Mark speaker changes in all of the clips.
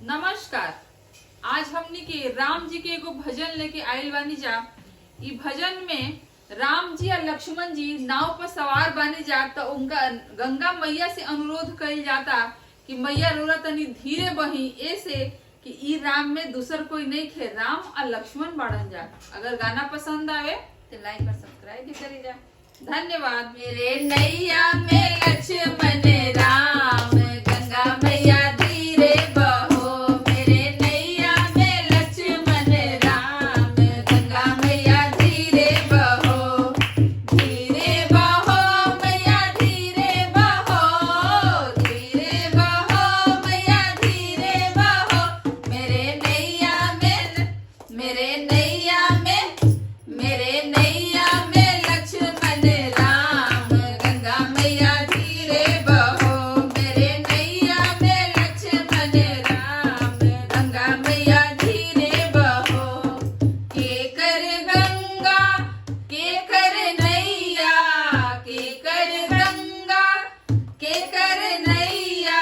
Speaker 1: नमस्कार। आज हमनी के राम जी के एगो भजन लेके आयल बानी जा। इ भजन में राम जी और लक्ष्मण जी नाव पर सवार बानी जा, तो उनका गंगा मैया से अनुरोध कइल जाता कि मैया रोला तनी धीरे बही, ऐसे कि इ राम में दूसर कोई नहीं खे, राम और लक्ष्मण बाड़न जा। अगर गाना पसंद आवे तो लाइक और सब्सक्राइब भी करी जा। धन्यवाद। मेरे नैया में लक्ष्मण राम, गंगा मैया धीरे बहो। मेरे नैया में लक्ष्मण राम, गंगा मैया धीरे बहो। धीरे बहो मैया धीरे बहो, धीरे बहो मैया धीरे बहो। मेरे नैया में मेरे नैया में मेरे नैया में लक्ष्मण राम, गंगा मैया धीरे बहो। मेरे नैया में लक्ष्मण राम, गंगा मैया धीरे बहो। के कर गंगा के कर नैया, के कर गंगा के कर नैया,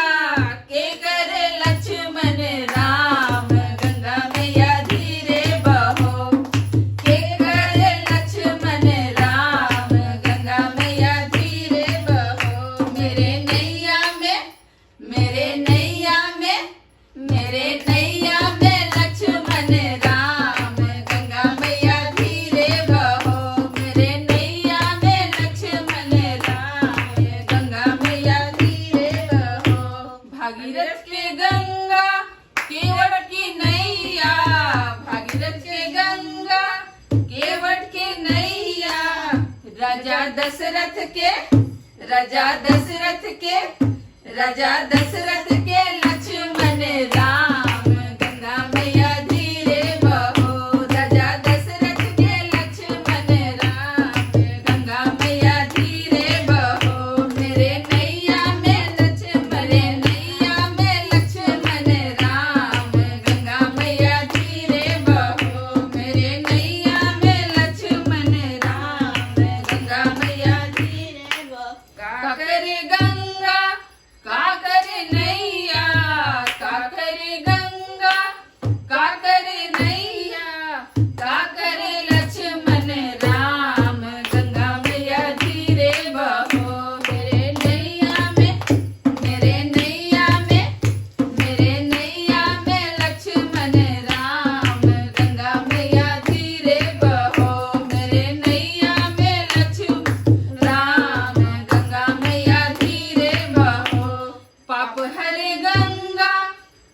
Speaker 1: के कर लक्ष्मण राम, गंगा मैया धीरे बहो। के कर लक्ष्मण राम, गंगा मैया धीरे बहो। मेरे नैया में मेरे नैया में मेरे नैया में लक्ष्मण राम, गंगा मैया धीरे बहो। मेरे नैया में लक्ष्मण राम, गंगा मैया धीरे बहो। भागीरथ के गंगा केवट की नैया, भागीरथ के गंगा केवट के नैया। राजा दशरथ के राजा दशरथ के राजा दशरथ के लक्ष्मण राम, गंगा मैया धीरे बहो। राजा दशरथ के लक्ष्मण राम, गंगा मैया धीरे बहो। मेरे नैया में नैया में लक्ष्मण राम, गंगा मैया धीरे बहो। मेरे नैया में लक्ष्मण राम, गंगा मैया धीरे बहो। का करे गंगा का करे नैया, का करे गंगा का करे नैया, का करे लक्ष्मण राम, गंगा मैया धीरे बहो। मेरे नैया में मेरे नैया में मेरे नैया में लक्ष्मण राम, गंगा मैया धीरे बहो। मेरे नैया में लक्ष्मण राम, गंगा मैया धीरे बहो। पाप हरे गंगा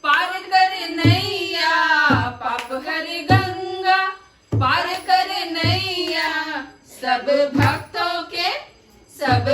Speaker 1: पार कर नैया, पाप हरे गंगा पार कर नैया। सब भक्तों के सब